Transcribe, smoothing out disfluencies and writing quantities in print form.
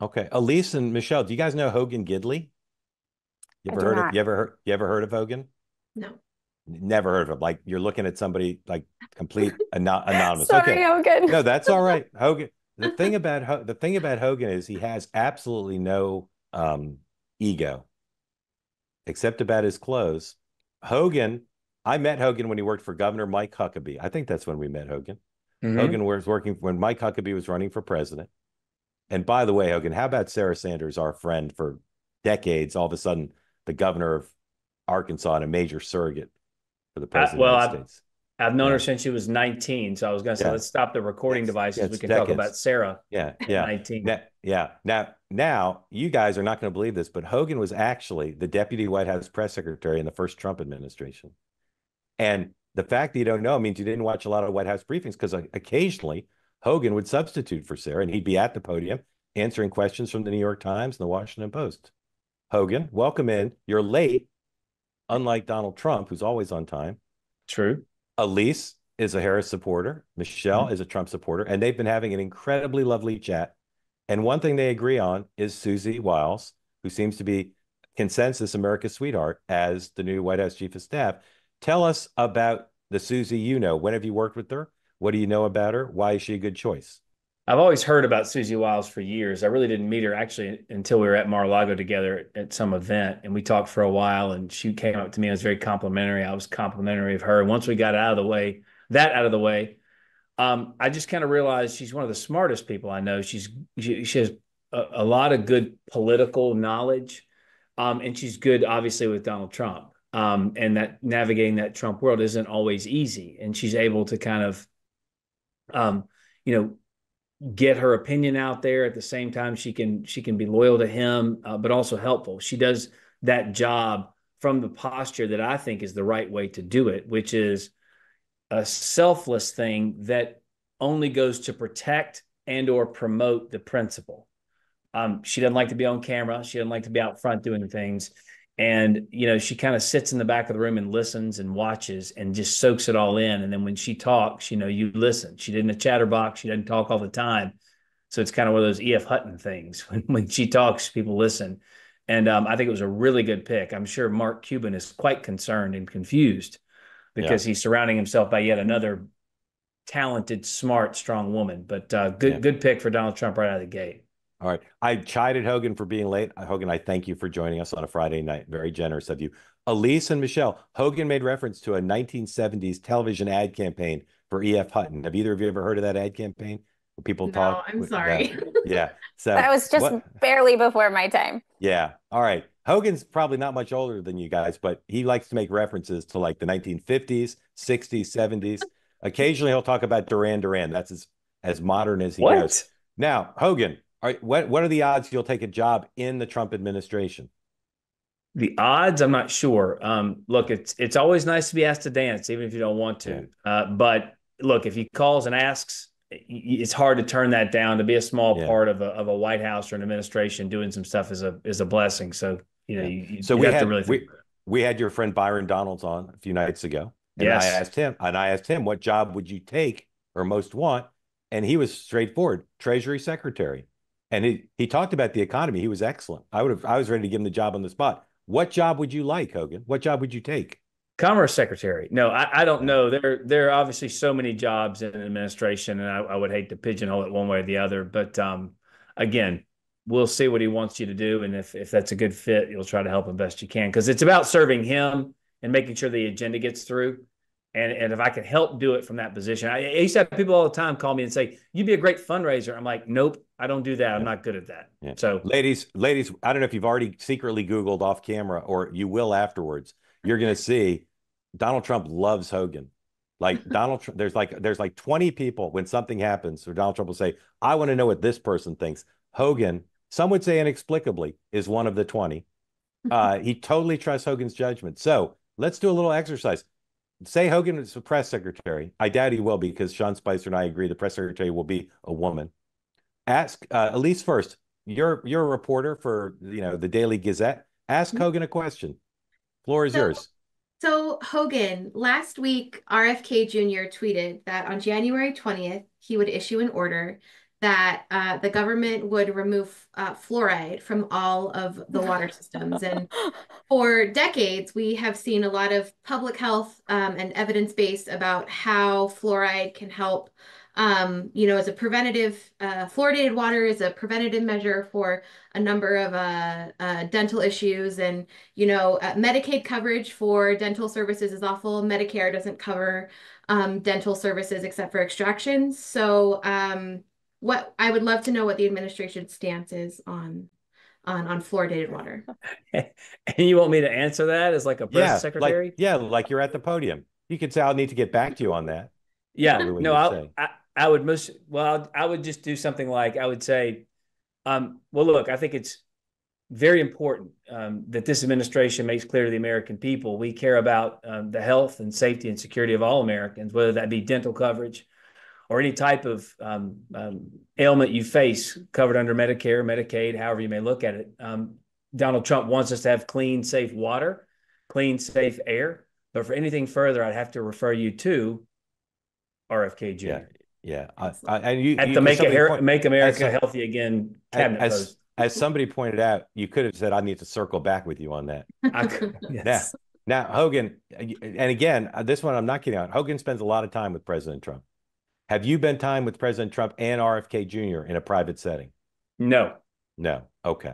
Okay. Elise and Michelle, do you guys know Hogan Gidley? I do not. You ever heard of Hogan? No. Never heard of him. Like you're looking at somebody like complete anonymous. Sorry, Okay. Hogan. No, that's all right. Hogan. The thing about Hogan is he has absolutely no ego except about his clothes. Hogan, I met Hogan when he worked for Governor Mike Huckabee. I think that's when we met Hogan. Hmm. Hogan was working when Mike Huckabee was running for president. And by the way, Hogan, how about Sarah Sanders, our friend for decades, all of a sudden the governor of Arkansas and a major surrogate for the I, president of the well, United I've States? I've known her Yeah, since she was 19, so I was going to say yeah, let's stop the recording yeah, devices. We it's can talk decades. about Sarah Yeah, at yeah. 19. Now you guys are not going to believe this, but Hogan was actually the deputy White House press secretary in the first Trump administration. And the fact that you don't know means you didn't watch a lot of White House briefings because occasionally Hogan would substitute for Sarah and he'd be at the podium answering questions from the New York Times and the Washington Post. Hogan, welcome in. You're late, unlike Donald Trump, who's always on time. True. Elise is a Harris supporter. Michelle Mhm. is a Trump supporter. And they've been having an incredibly lovely chat. And one thing they agree on is Susie Wiles, who seems to be consensus America's sweetheart as the new White House chief of staff. Tell us about the Susie you know. When have you worked with her? What do you know about her? Why is she a good choice? I've always heard about Susie Wiles for years. I really didn't meet her actually until we were at Mar-a-Lago together at some event, and we talked for a while. And she came up to me and was very complimentary. I was complimentary of her. And once we got out of the way, I just kind of realized she's one of the smartest people I know. She has a lot of good political knowledge, and she's good, obviously, with Donald Trump. And that navigating that Trump world isn't always easy, and she's able to kind of, um, you know, get her opinion out there at the same time she can be loyal to him, but also helpful. She does that job from the posture that I think is the right way to do it, which is a selfless thing that only goes to protect and or promote the principle. She doesn't like to be on camera. She doesn't like to be out front doing things. And, she kind of sits in the back of the room and listens and watches and just soaks it all in. And then when she talks, you listen. She didn't a chatterbox. She doesn't talk all the time. So it's kind of one of those E.F. Hutton things. When she talks, people listen. And I think it was a really good pick. I'm sure Mark Cuban is quite concerned and confused Yeah, because he's surrounding himself by yet another talented, smart, strong woman. But yeah. good pick for Donald Trump right out of the gate. All right. I chided Hogan for being late. Hogan, I thank you for joining us on a Friday night. Very generous of you. Elise and Michelle, Hogan made reference to a 1970s television ad campaign for E.F. Hutton. Have either of you ever heard of that ad campaign? Where people No, talk? I'm No. sorry. Yeah. That So was just what? barely before my time. Yeah. All right. Hogan's probably not much older than you guys, but he likes to make references to like the 1950s, 60s, 70s. Occasionally he'll talk about Duran Duran. That's as modern as he goes. What? Now, Hogan, all right, what are the odds you'll take a job in the Trump administration? The odds, I'm not sure. Look, it's always nice to be asked to dance, even if you don't want Yeah. to. But look, if he calls and asks, it's hard to turn that down. To be a small Yeah. part of a White House or an administration doing some stuff is a blessing. So Yeah. So you'd have to really think. we had your friend Byron Donalds on a few nights ago, Yes. and I asked him what job would you take or most want, and he was straightforward, Treasury Secretary. And he talked about the economy. He was excellent. I was ready to give him the job on the spot. What job would you like, Hogan? What job would you take? Commerce Secretary. No, I don't Yeah. know. There are obviously so many jobs in administration, and I would hate to pigeonhole it one way or the other. But again, we'll see what he wants you to do, and if that's a good fit, you'll try to help him best you can because it's about serving him and making sure the agenda gets through. And if I can help do it from that position, I used to have people all the time call me and say, "You'd be a great fundraiser." I'm like, "Nope, I don't do that. I'm Yeah. not good at that." Yeah. So Ladies, I don't know if you've already secretly Googled off camera or you will afterwards. You're going to see Donald Trump loves Hogan. Like Donald Trump, there's like 20 people when something happens, or Donald Trump will say, I want to know what this person thinks. Hogan, some would say inexplicably, is one of the 20. He totally trusts Hogan's judgment. So let's do a little exercise. Say Hogan is the press secretary. I doubt he will because Sean Spicer and I agree the press secretary will be a woman. Ask Elise first. You're a reporter for the Daily Gazette. Ask Hogan a question. Floor is So, yours. so Hogan, last week, RFK Jr. tweeted that on January 20th, he would issue an order that the government would remove fluoride from all of the water systems. And for decades, we have seen a lot of public health and evidence-based about how fluoride can help, as a preventative, fluoridated water is a preventative measure for a number of dental issues. And, Medicaid coverage for dental services is awful. Medicare doesn't cover dental services except for extractions. So, what I would love to know what the administration's stance is on fluoridated water. And you want me to answer that as like a press secretary? Like you're at the podium. You could say, I'll need to get back to you on that. Yeah, no, I would I would just do something like, I would say, well, look, I think it's very important that this administration makes clear to the American people we care about the health and safety and security of all Americans, whether that be dental coverage or any type of ailment you face covered under Medicare, Medicaid, however you may look at it. Donald Trump wants us to have clean, safe water, clean, safe air. But for anything further, I'd have to refer you to RFK Jr. Yeah. And you at the Make America Healthy Again cabinet post. As somebody pointed out, you could have said, I need to circle back with you on that. Yes. Now, Hogan, and again, this one I'm not kidding on. Hogan spends a lot of time with President Trump. Have you been time with President Trump and RFK Jr. in a private setting? No. No. Okay.